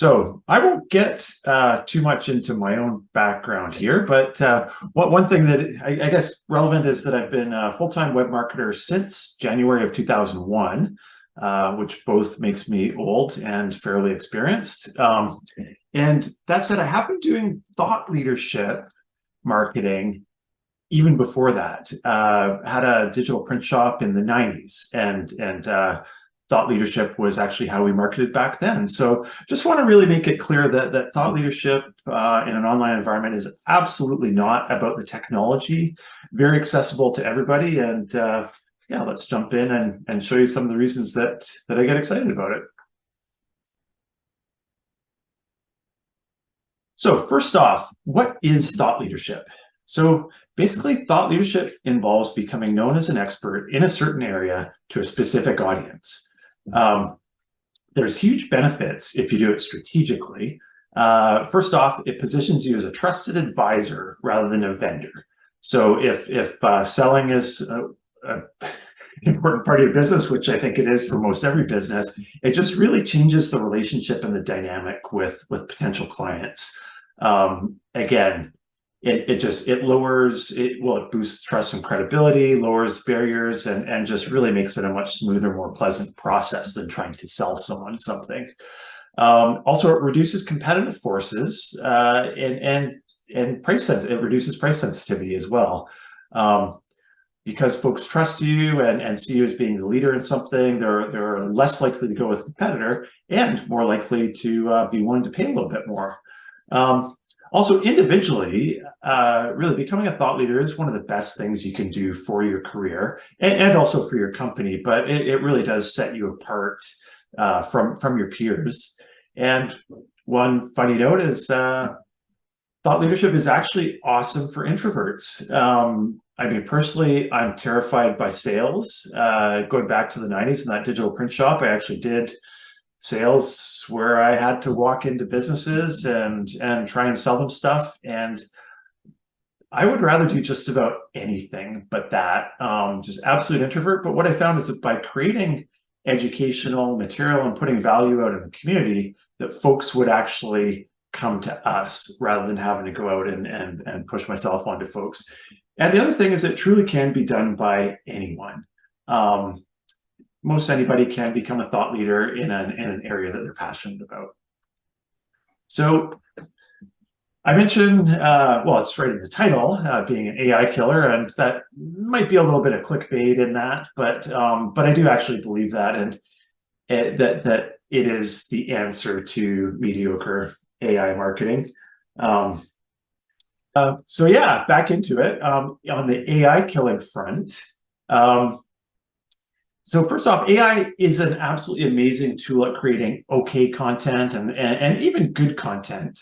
So I won't get too much into my own background here, but one thing that I guess relevant is that I've been a full-time web marketer since January of 2001, which both makes me old and fairly experienced. And that said, I have been doing thought leadership marketing even before that. Had a digital print shop in the 90s, and thought leadership was actually how we marketed back then. So just want to really make it clear that thought leadership in an online environment is absolutely not about the technology, very accessible to everybody. And yeah, let's jump in and show you some of the reasons that I get excited about it. So first off, what is thought leadership? So basically, thought leadership involves becoming known as an expert in a certain area to a specific audience. There's huge benefits if you do it strategically. First off, it positions you as a trusted advisor rather than a vendor. So if selling is an important part of your business, which I think it is for most every business, it just really changes the relationship and the dynamic with potential clients. Again, it lowers it boosts trust and credibility, lowers barriers, and just really makes it a much smoother, more pleasant process than trying to sell someone something. Also, it reduces competitive forces and it reduces price sensitivity as well. Because folks trust you and see you as being the leader in something, they're less likely to go with a competitor and more likely to be willing to pay a little bit more. Also, individually, really becoming a thought leader is one of the best things you can do for your career and also for your company, but it really does set you apart from your peers. And one funny note is thought leadership is actually awesome for introverts. I mean, personally, I'm terrified by sales. Going back to the 90s in that digital print shop, I actually did sales where I had to walk into businesses and try and sell them stuff. And I would rather do just about anything but that, just absolute introvert. But what I found is that by creating educational material and putting value out in the community, that folks would actually come to us rather than having to go out and push myself onto folks. And the other thing is it truly can be done by anyone. Most anybody can become a thought leader in an area that they're passionate about. So I mentioned, well, it's right in the title, being an AI killer, and that might be a little bit of clickbait in that, but I do actually believe that, and that it is the answer to mediocre AI marketing. So yeah, back into it. On the AI killing front, so first off, AI is an absolutely amazing tool at creating okay content and even good content.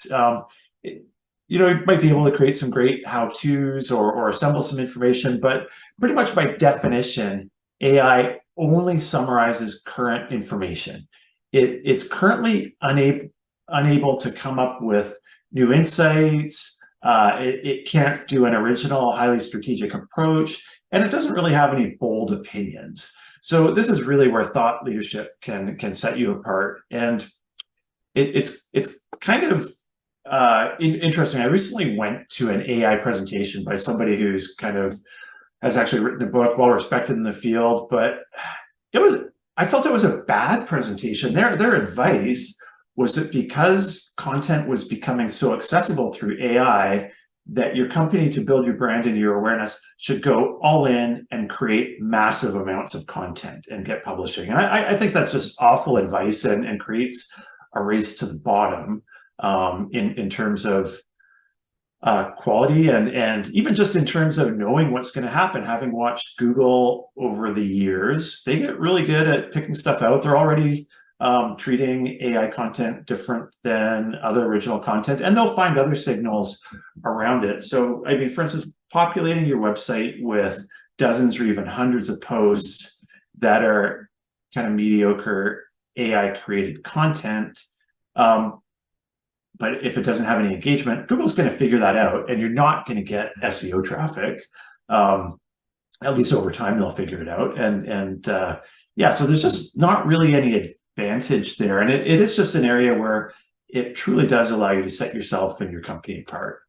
You know, you might be able to create some great how-tos or assemble some information, but pretty much by definition, AI only summarizes current information. It's currently unable to come up with new insights. It can't do an original, highly strategic approach, and it doesn't really have any bold opinions. So this is really where thought leadership can set you apart, and it's kind of interesting. I recently went to an AI presentation by somebody who's has actually written a book, well respected in the field, but I felt it was a bad presentation. Their advice was that because content was becoming so accessible through AI, that your company, to build your brand and your awareness, should go all in and create massive amounts of content and get publishing. And I think that's just awful advice and creates a race to the bottom in terms of quality and even just in terms of knowing what's going to happen. Having watched Google over the years, they get really good at picking stuff out. They're already treating AI content different than other original content, and they'll find other signals around it. So, I mean, for instance, populating your website with dozens or even hundreds of posts that are kind of mediocre AI created content, but if it doesn't have any engagement, Google's going to figure that out, and you're not going to get SEO traffic. At least over time, they'll figure it out. And yeah, so there's just not really any advantage there. And it is just an area where it truly does allow you to set yourself and your company apart.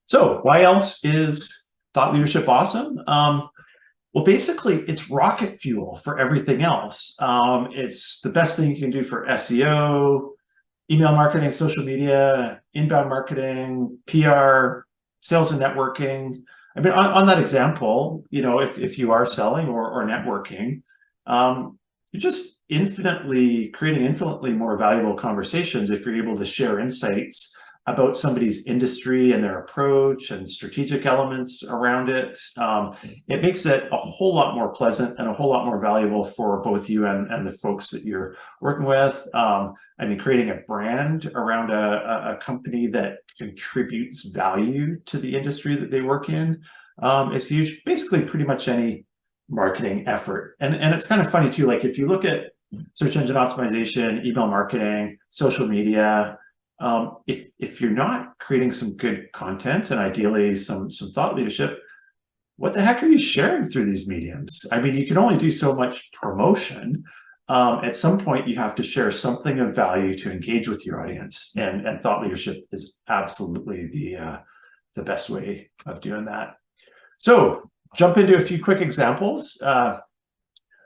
So why else is thought leadership awesome? Well, basically, it's rocket fuel for everything else. It's the best thing you can do for SEO, email marketing, social media, inbound marketing, PR, sales and networking. I mean, on that example, if you are selling or networking, you're just creating infinitely more valuable conversations if you're able to share insights about somebody's industry and their approach and strategic elements around it. It makes it a whole lot more pleasant and a whole lot more valuable for both you and the folks that you're working with. I mean, creating a brand around a company that contributes value to the industry that they work in is huge. Basically, pretty much any marketing effort. And it's kind of funny too, like if you look at search engine optimization, email marketing, social media, if you're not creating some good content and ideally some thought leadership, what the heck are you sharing through these mediums? I mean, you can only do so much promotion. At some point, you have to share something of value to engage with your audience, and thought leadership is absolutely the best way of doing that. So jump into a few quick examples.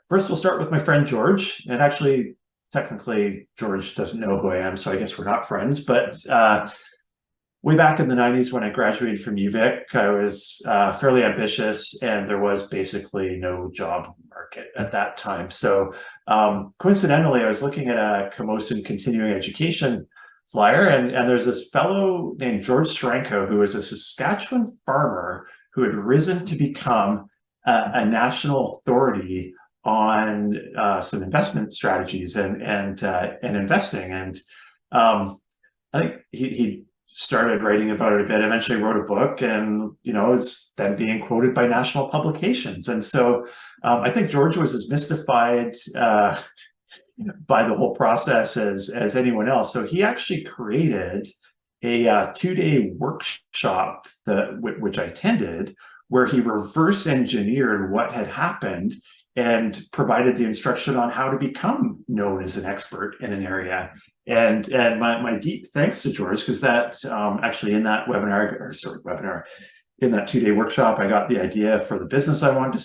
First, we'll start with my friend George, and actually, technically, George doesn't know who I am, so I guess we're not friends, but way back in the 90s when I graduated from UVic, I was fairly ambitious, and there was basically no job market at that time. So coincidentally, I was looking at a Camosun continuing education flyer, and there's this fellow named George Steranko, who was a Saskatchewan farmer who had risen to become a national authority on some investment strategies and investing. And I think he started writing about it a bit, eventually wrote a book, and it's then being quoted by national publications. And so I think George was as mystified by the whole process as anyone else. So he actually created a 2-day workshop which I attended, where he reverse engineered what had happened and provided the instruction on how to become known as an expert in an area. And my deep thanks to George, because that actually in that in that 2-day workshop, I got the idea for the business I wanted to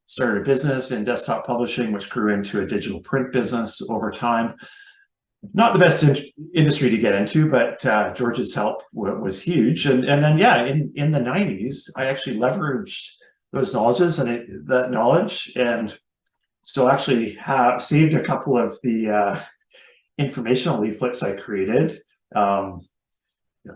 started a business in desktop publishing, which grew into a digital print business over time. Not the best industry to get into, but George's help was huge. And then, yeah, in the 90s, I actually leveraged those knowledges and that knowledge, and still actually have saved a couple of the informational leaflets I created. The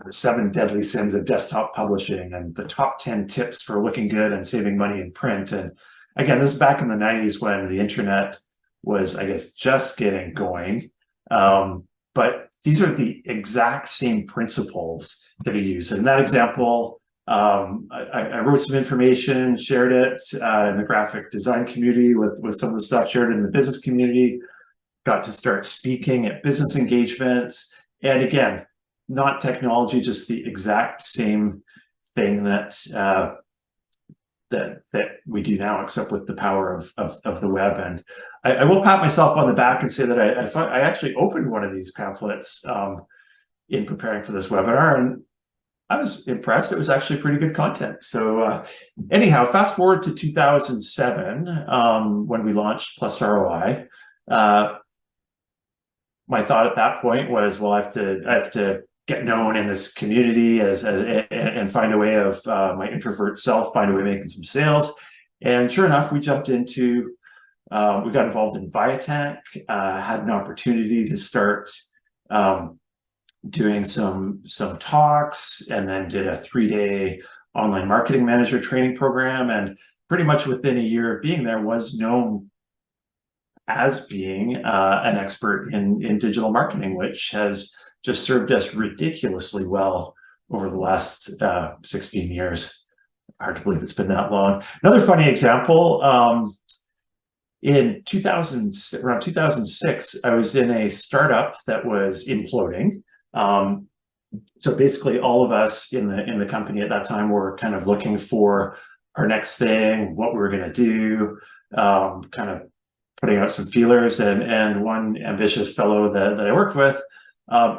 7 deadly sins of desktop publishing and the top 10 tips for looking good and saving money in print. And again, this is back in the 90s when the internet was, I guess, just getting going. But these are the exact same principles that I use. In that example, I wrote some information, shared it in the graphic design community with some of the stuff, shared it in the business community, got to start speaking at business engagements. And again, not technology, just the exact same thing that we do now, except with the power of the web. And I will pat myself on the back and say that I actually opened one of these pamphlets in preparing for this webinar, and I was impressed. It was actually pretty good content. So anyhow, fast forward to 2007 when we launched Plus ROI. My thought at that point was, well, I have to get known in this community and find a way of my introvert self, find a way of making some sales. And sure enough, we jumped into, we got involved in Viatech, had an opportunity to start doing some talks, and then did a 3-day online marketing manager training program. And pretty much within a year of being there, was known as being an expert in digital marketing, which has just served us ridiculously well over the last 16 years. Hard to believe it's been that long. Another funny example, in around 2006, I was in a startup that was imploding. So basically all of us in the company at that time were kind of looking for our next thing, what we were going to do, kind of putting out some feelers, and one ambitious fellow that I worked with,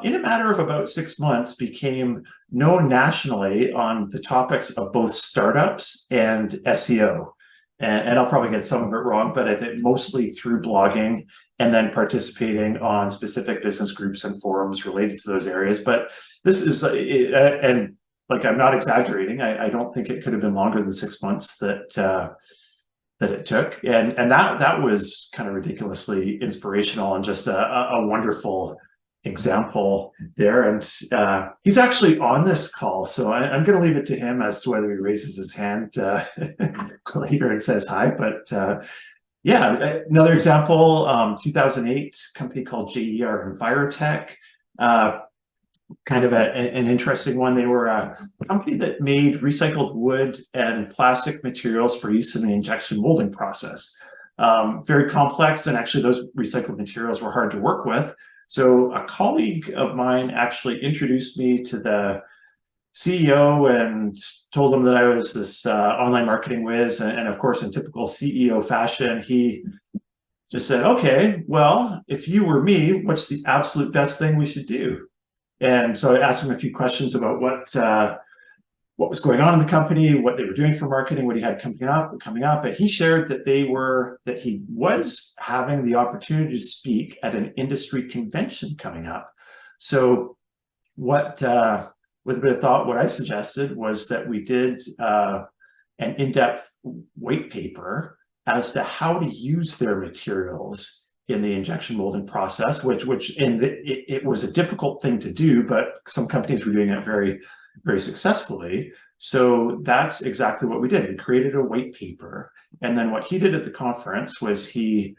in a matter of about 6 months, became known nationally on the topics of both startups and SEO. And I'll probably get some of it wrong, but I think mostly through blogging and then participating on specific business groups and forums related to those areas. But this is, and like, I'm not exaggerating, I don't think it could have been longer than 6 months that it took. And that was kind of ridiculously inspirational and just a wonderful example there. And he's actually on this call, so I'm going to leave it to him as to whether he raises his hand later and says hi. But yeah, another example, 2008, company called JER Envirotech, kind of an interesting one. They were a company that made recycled wood and plastic materials for use in the injection molding process. Very complex, and actually those recycled materials were hard to work with. So a colleague of mine actually introduced me to the CEO and told him that I was this online marketing whiz. And of course, in typical CEO fashion, he just said, okay, well, if you were me, what's the absolute best thing we should do? And so I asked him a few questions about what was going on in the company, what they were doing for marketing, what he had coming up. And he shared that he was having the opportunity to speak at an industry convention coming up. So with a bit of thought, what I suggested was that we did an in-depth white paper as to how to use their materials in the injection molding process, it was a difficult thing to do, but some companies were doing it very, very successfully. So that's exactly what we did. We created a white paper. And then what he did at the conference was he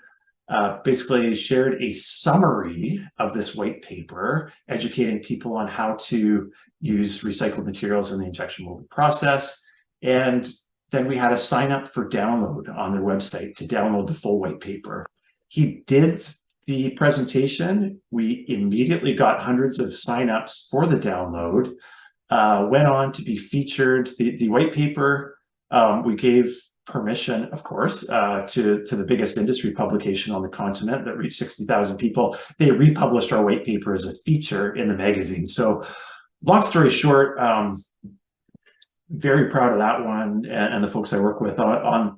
basically shared a summary of this white paper, educating people on how to use recycled materials in the injection molding process. And then we had a sign up for download on their website to download the full white paper. He did the presentation. We immediately got hundreds of signups for the download, went on to be featured. The white paper, we gave permission, of course, to the biggest industry publication on the continent that reached 60,000 people. They republished our white paper as a feature in the magazine. So long story short, very proud of that one and the folks I work with on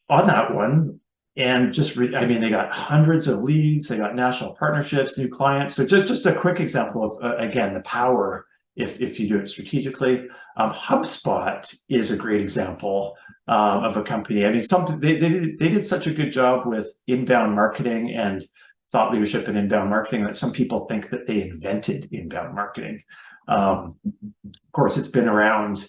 that one. And they got hundreds of leads, they got national partnerships, new clients. So just a quick example of, again, the power if you do it strategically. HubSpot is a great example of a company. I mean, they did such a good job with inbound marketing and thought leadership and inbound marketing that some people think that they invented inbound marketing. Of course, it's been around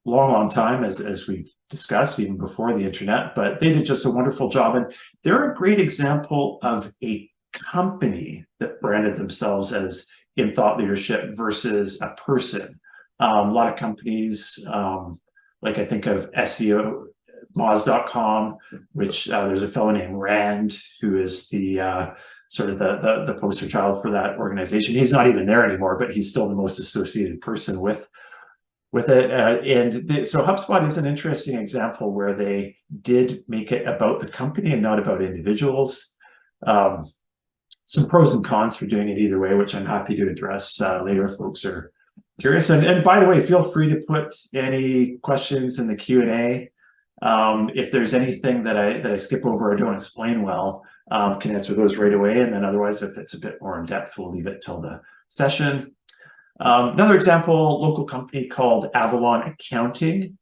long time, as we've discussed, even before the internet, but they did just a wonderful job. And they're a great example of a company that branded themselves as in thought leadership versus a person. A lot of companies, like I think of SEO, Moz.com, which there's a fellow named Rand, who is the sort of the poster child for that organization. He's not even there anymore, but he's still the most associated person with it. So HubSpot is an interesting example where they did make it about the company and not about individuals. Some pros and cons for doing it either way, which I'm happy to address later if folks are curious. And by the way, feel free to put any questions in the Q&A. If there's anything that I skip over or don't explain well, can answer those right away. And then otherwise, if it's a bit more in depth, we'll leave it till the session. Another example, local company called Avalon Accounting.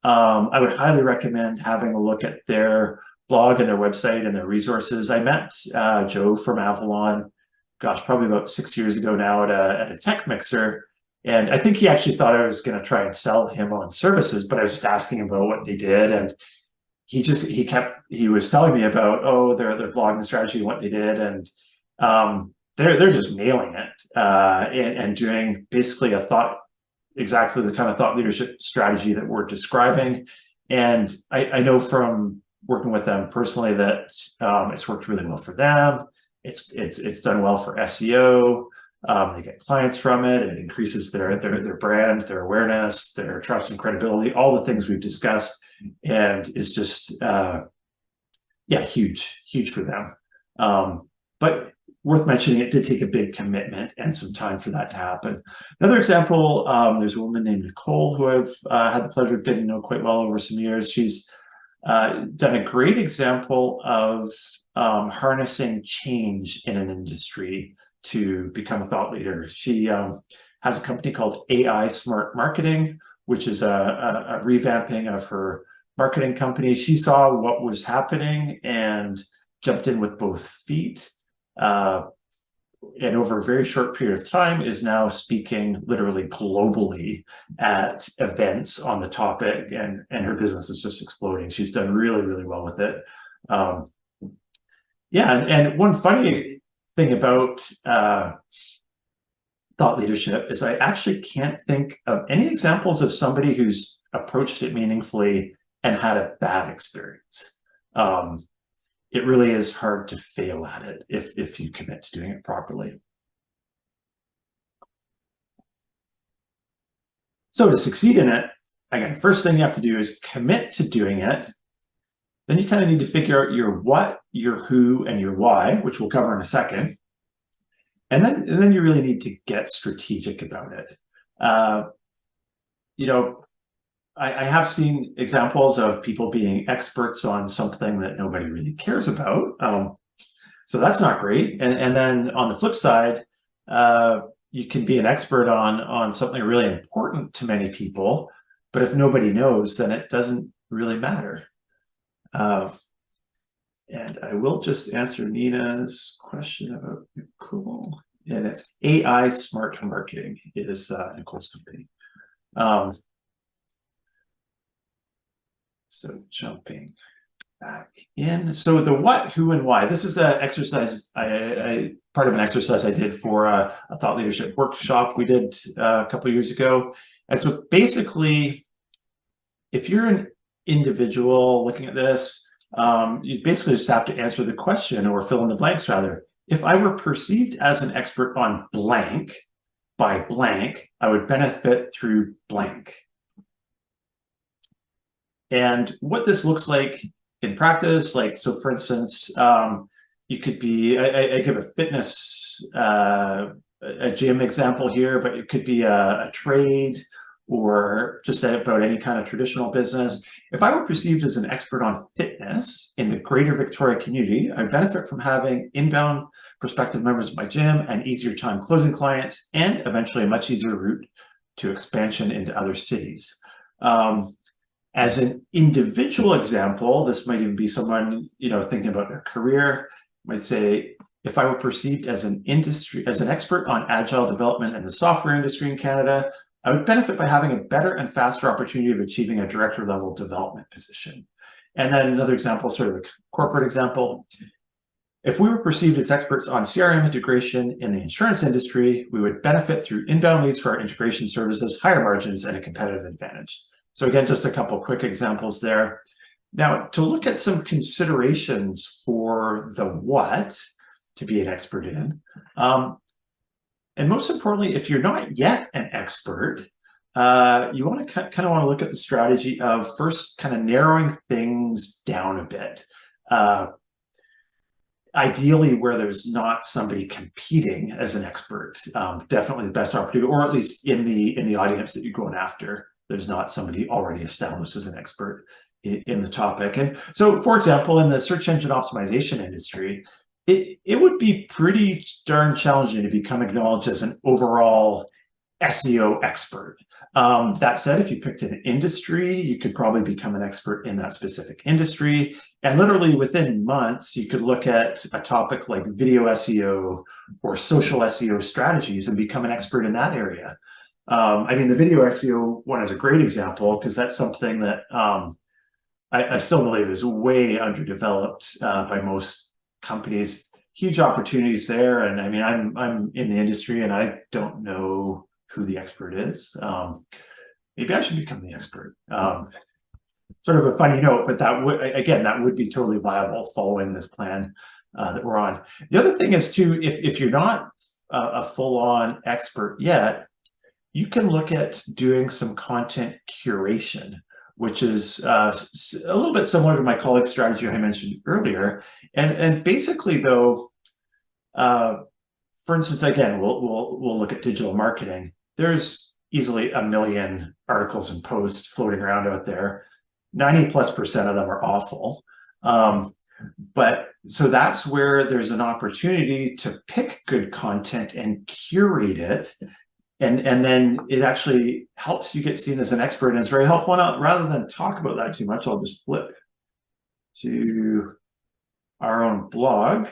I would highly recommend having a look at their blog and their website and their resources. I met Joe from Avalon, gosh, probably about 6 years ago now at a tech mixer. And I think he actually thought I was going to try and sell him on services, but I was just asking him about what they did. And he was telling me about, their blogging strategy and what they did. And they're just nailing it and doing basically exactly the kind of thought leadership strategy that we're describing. And I know from working with them personally that it's worked really well for them. It's done well for SEO. They get clients from it. It increases their brand, their awareness, their trust and credibility, all the things we've discussed, and is just yeah, huge for them. But worth mentioning, it did take a big commitment and some time for that to happen. Another example, there's a woman named Nicole who I've had the pleasure of getting to know quite well over some years. She's done a great example of harnessing change in an industry to become a thought leader. She has a company called AI Smart Marketing, which is a revamping of her marketing company. She saw what was happening and jumped in with both feet. And over a very short period of time is now speaking literally globally at events on the topic, and her business is just exploding. She's done really well with it. Yeah, and one funny thing about thought leadership is I actually can't think of any examples of somebody who's approached it meaningfully and had a bad experience. It really is hard to fail at it if you commit to doing it properly. So to succeed in it, again, first thing you have to do is commit to doing it. Then you kind of need to figure out your what, your who, and your why, which we'll cover in a second. And then you really need to get strategic about it. I have seen examples of people being experts on something that nobody really cares about. So that's not great. And then on the flip side, you can be an expert on something really important to many people, but if nobody knows, then it doesn't really matter. And I will just answer Nina's question about Nicole. And it's AI Smart Marketing is Nicole's company. So jumping back in. So the what, who, and why. This is an exercise, part of an exercise I did for a thought leadership workshop we did a couple of years ago. And so basically, if you're an individual looking at this, you basically just have to answer the question, or fill in the blanks rather. If I were perceived as an expert on blank by blank, I would benefit through blank. And what this looks like in practice, so for instance, you could be, I give a fitness, a gym example here, but it could be a trade or just about any kind of traditional business. If I were perceived as an expert on fitness in the greater Victoria community, I benefit from having inbound prospective members of my gym, and easier time closing clients, and eventually a much easier route to expansion into other cities. As an individual example, this might even be someone, thinking about their career, might say, if I were perceived as an expert on agile development in the software industry in Canada, I would benefit by having a better and faster opportunity of achieving a director level development position. And then another example, sort of a corporate example. If we were perceived as experts on CRM integration in the insurance industry, we would benefit through inbound leads for our integration services, higher margins, and a competitive advantage. So again, just a couple quick examples there. Now, to look at some considerations for the what to be an expert in, and most importantly, if you're not yet an expert, you want to kind of want to look at the strategy of first kind of narrowing things down a bit. Ideally, where there's not somebody competing as an expert, definitely the best opportunity, or at least in the audience that you're going after, there's not somebody already established as an expert in the topic. And so, for example, in the search engine optimization industry, it would be pretty darn challenging to become acknowledged as an overall SEO expert. That said, if you picked an industry, you could probably become an expert in that specific industry. And literally within months, you could look at a topic like video SEO or social SEO strategies and become an expert in that area. I mean, the video SEO one is a great example, because that's something that I still believe is way underdeveloped by most companies. Huge opportunities there. And I mean, I'm in the industry and I don't know who the expert is. Maybe I should become the expert. Sort of a funny note, but that would be totally viable following this plan that we're on. The other thing is too, if you're not a full-on expert yet, you can look at doing some content curation, which is a little bit similar to my colleague's strategy I mentioned earlier. And basically, though, for instance, again, we'll look at digital marketing. There's easily a million articles and posts floating around out there. 90+% of them are awful. But so that's where there's an opportunity to pick good content and curate it. And then it actually helps you get seen as an expert. And it's very helpful. Now, rather than talk about that too much, I'll just flip to our own blog,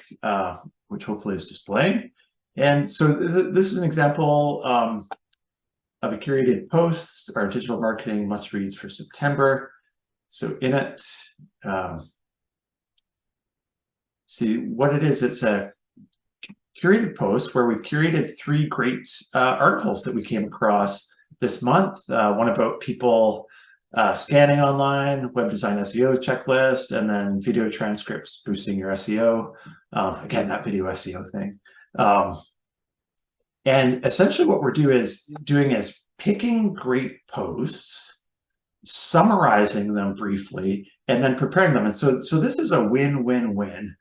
which hopefully is displaying. And so this is an example of a curated post, our digital marketing must reads for September. So in it, see what it is. It's a curated post where we've curated 3 great articles that we came across this month. One about people scanning online, web design SEO checklist, and then video transcripts boosting your SEO. Again, that video SEO thing. And essentially what we're doing is picking great posts, summarizing them briefly, and then preparing them. And so this is a win-win-win.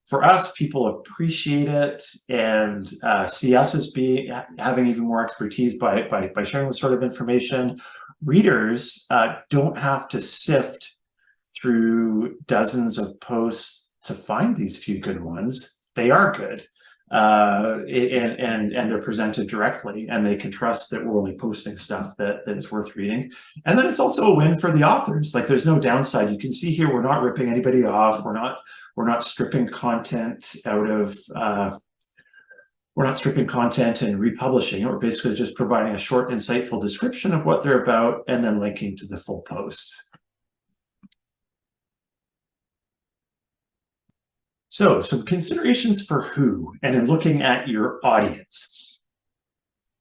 For us, people appreciate it and see us as having even more expertise by sharing this sort of information. Readers don't have to sift through dozens of posts to find these few good ones. They are good. And they're presented directly, and they can trust that we're only posting stuff that is worth reading. And then it's also a win for the authors. Like, there's no downside. You can see here, we're not ripping anybody off. We're not stripping content out of we're not stripping content and republishing it. We're basically just providing a short, insightful description of what they're about and then linking to the full post. So some considerations for who, and in looking at your audience.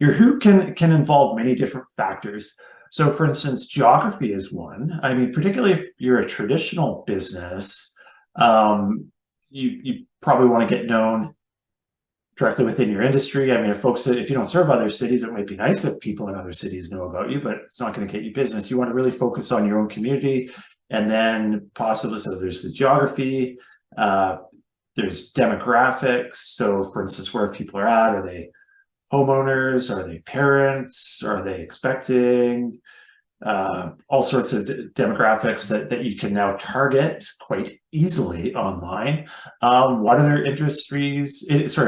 Your who can involve many different factors. So for instance, geography is one. I mean, particularly if you're a traditional business, you probably want to get known directly within your industry. I mean, if you don't serve other cities, it might be nice if people in other cities know about you, but it's not going to get you business. You want to really focus on your own community, and then possibly, so there's the geography, there's demographics. So for instance, where people are at, are they homeowners? Are they parents? Are they expecting? All sorts of demographics that you can now target quite easily online. What are their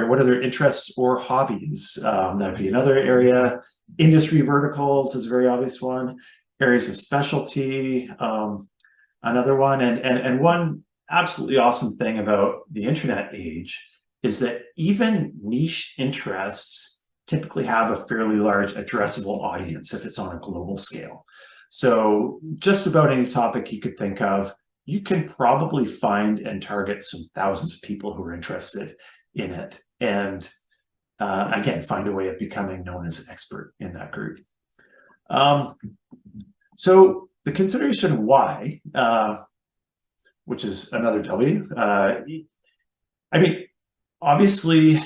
what are their interests or hobbies? That'd be another area. Industry verticals is a very obvious one. Areas of specialty, another one. And one absolutely awesome thing about the internet age is that even niche interests typically have a fairly large addressable audience if it's on a global scale. So just about any topic you could think of, you can probably find and target some thousands of people who are interested in it. And again, find a way of becoming known as an expert in that group. So the consideration of why, which is another W. I mean, obviously,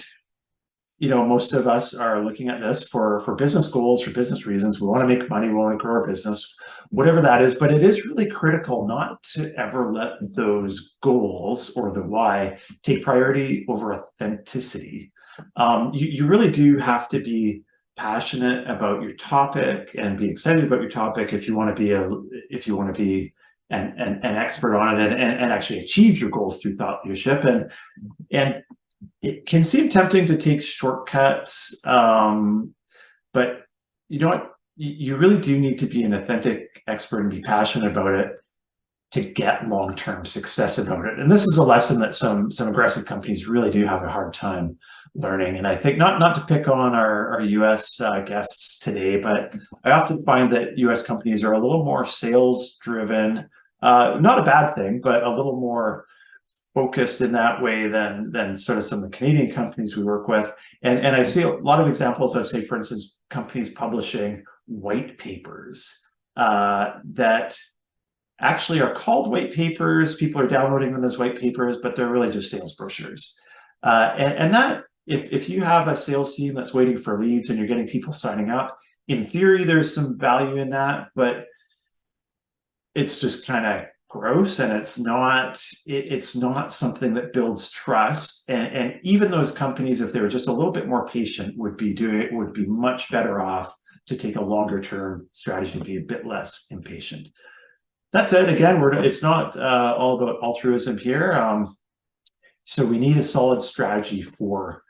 most of us are looking at this for business goals, for business reasons. We want to make money, we want to grow our business, whatever that is. But it is really critical not to ever let those goals or the why take priority over authenticity. You really do have to be passionate about your topic and be excited about your topic if you want to be an expert on it and actually achieve your goals through thought leadership. And it can seem tempting to take shortcuts, but you know what? You really do need to be an authentic expert and be passionate about it to get long-term success about it. And this is a lesson that some aggressive companies really do have a hard time learning. And I think not to pick on our US guests today, but I often find that US companies are a little more sales-driven. Not a bad thing, but a little more focused in that way than sort of some of the Canadian companies we work with. And I see a lot of examples of, say, for instance, companies publishing white papers that actually are called white papers. People are downloading them as white papers, but they're really just sales brochures. And that, if you have a sales team that's waiting for leads and you're getting people signing up, in theory, there's some value in that, but it's just kind of gross, and it's not something that builds trust. And even those companies, if they were just a little bit more patient, would be much better off to take a longer term strategy and be a bit less impatient. That said, again, it's not all about altruism here. So we need a solid strategy for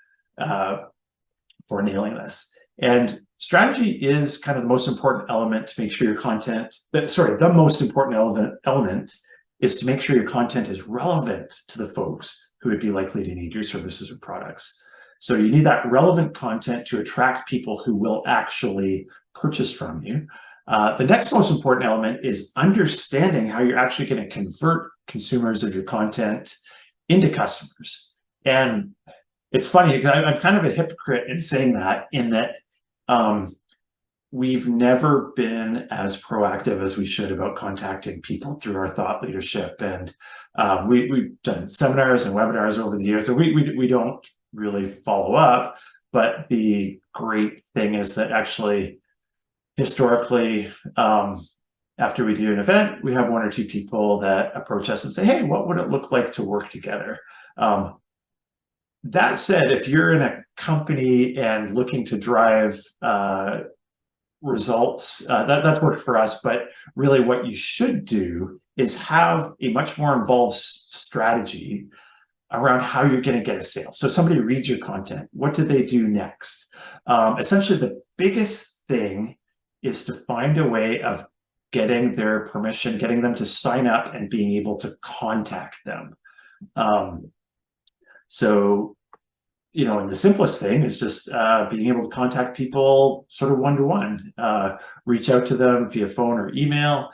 nailing this. And strategy is kind of the most important element to make sure your content, the most important element is to make sure your content is relevant to the folks who would be likely to need your services or products. So you need that relevant content to attract people who will actually purchase from you. The next most important element is understanding how you're actually going to convert consumers of your content into customers. And it's funny because I'm kind of a hypocrite in saying that, in that we've never been as proactive as we should about contacting people through our thought leadership. And we've done seminars and webinars over the years, so we don't really follow up. But the great thing is that actually, historically, after we do an event, we have one or two people that approach us and say, hey, what would it look like to work together? That said, if you're in a company and looking to drive results, that's worked for us. But really what you should do is have a much more involved strategy around how you're going to get a sale. So somebody reads your content. What do they do next? Essentially, the biggest thing is to find a way of getting their permission, getting them to sign up and being able to contact them. So, and the simplest thing is just being able to contact people sort of one-to-one, reach out to them via phone or email.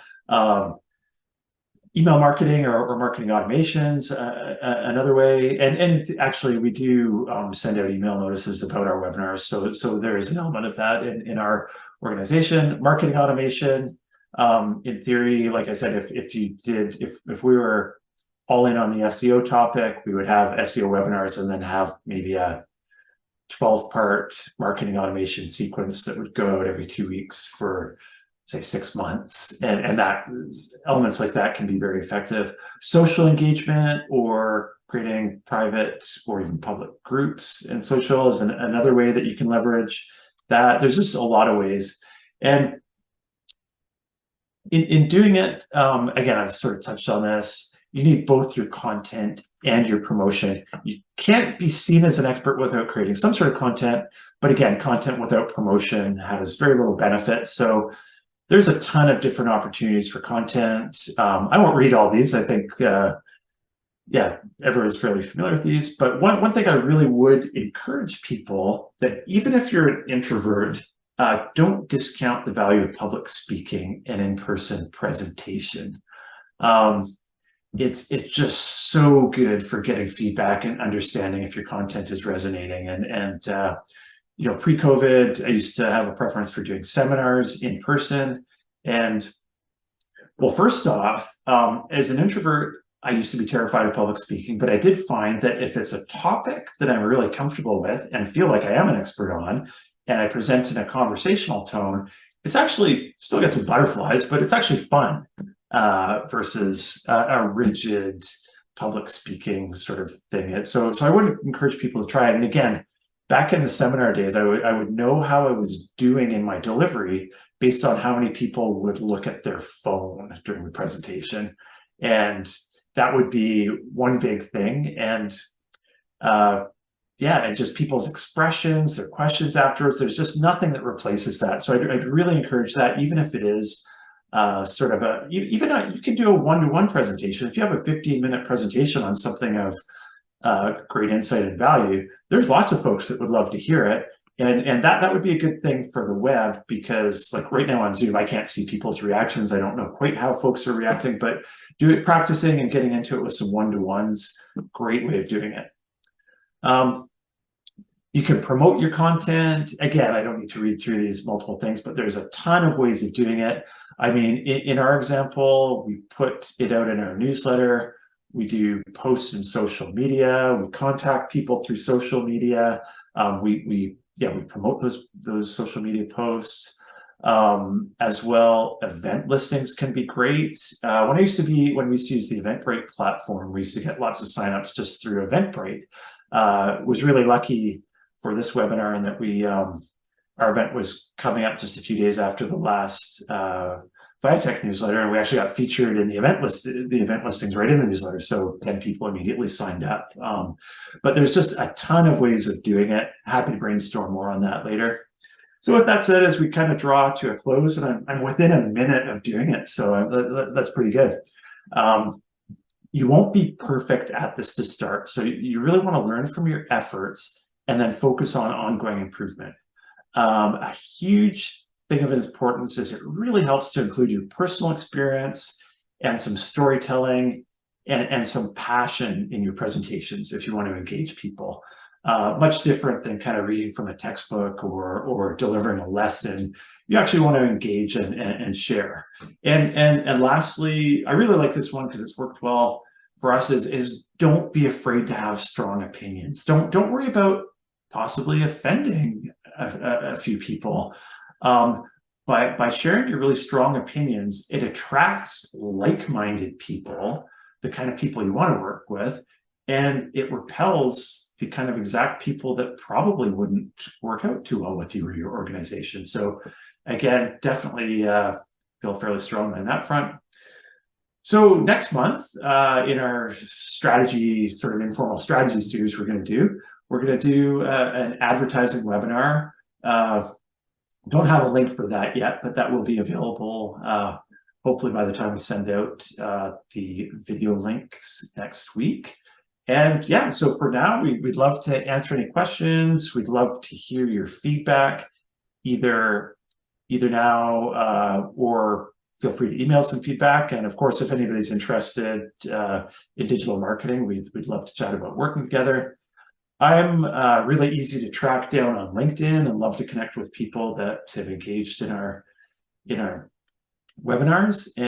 Email marketing or marketing automations, another way. And actually, we do send out email notices about our webinars. So there is an element of that in our organization. Marketing automation, in theory, like I said, if we were all in on the SEO topic, we would have SEO webinars and then have maybe a 12-part marketing automation sequence that would go out every 2 weeks for, say, 6 months. And that elements like that can be very effective. Social engagement or creating private or even public groups in social is another way that you can leverage that. There's just a lot of ways. And in doing it, again, I've sort of touched on this, you need both your content and your promotion. You can't be seen as an expert without creating some sort of content, but again, content without promotion has very little benefit. So there's a ton of different opportunities for content. I won't read all these. I think, everyone's fairly familiar with these. But one thing I really would encourage people, that even if you're an introvert, don't discount the value of public speaking and in-person presentation. It's just so good for getting feedback and understanding if your content is resonating. And pre-COVID, I used to have a preference for doing seminars in person. And well, first off, as an introvert, I used to be terrified of public speaking, but I did find that if it's a topic that I'm really comfortable with and feel like I am an expert on, and I present in a conversational tone, it's actually still gets some butterflies, but it's actually fun versus a rigid public speaking sort of thing. So I would encourage people to try it. And again, back in the seminar days, I would know how I was doing in my delivery based on how many people would look at their phone during the presentation. And that would be one big thing. And and just people's expressions, their questions afterwards, there's just nothing that replaces that. So I'd really encourage that, even if it is you can do a one-to-one presentation. If you have a 15-minute presentation on something of great insight and value, there's lots of folks that would love to hear it. And that would be a good thing for the web, because like right now on Zoom, I can't see people's reactions. I don't know quite how folks are reacting, but practicing and getting into it with some one-to-ones, great way of doing it. You can promote your content. Again, I don't need to read through these multiple things, but there's a ton of ways of doing it. I mean, in our example, we put it out in our newsletter. We do posts in social media. We contact people through social media. We promote those social media posts. As well, event listings can be great. When we used to use the Eventbrite platform, we used to get lots of signups just through Eventbrite. Was really lucky for this webinar in that our event was coming up just a few days after the last Viatech newsletter, and we actually got featured in the event listings right in the newsletter. So 10 people immediately signed up. But there's just a ton of ways of doing it. Happy to brainstorm more on that later. So with that said, as we kind of draw to a close, and I'm within a minute of doing it, so that's pretty good. You won't be perfect at this to start, so you really want to learn from your efforts and then focus on ongoing improvement. A huge thing of importance is it really helps to include your personal experience and some storytelling and some passion in your presentations if you want to engage people. Much different than kind of reading from a textbook or delivering a lesson. You actually want to engage and share. And lastly, I really like this one because it's worked well for us, is don't be afraid to have strong opinions. Don't worry about possibly offending a few people. By sharing your really strong opinions, it attracts like-minded people, the kind of people you want to work with, and it repels the kind of exact people that probably wouldn't work out too well with you or your organization. So again, definitely feel fairly strongly on that front. So next month, in our strategy, sort of informal strategy series we're going to do an advertising webinar. Don't have a link for that yet, but that will be available hopefully by the time we send out the video links next week. And yeah, so for now, we'd love to answer any questions. We'd love to hear your feedback, either now or feel free to email some feedback. And of course, if anybody's interested in digital marketing, we'd love to chat about working together. I'm really easy to track down on LinkedIn and love to connect with people that have engaged in our webinars.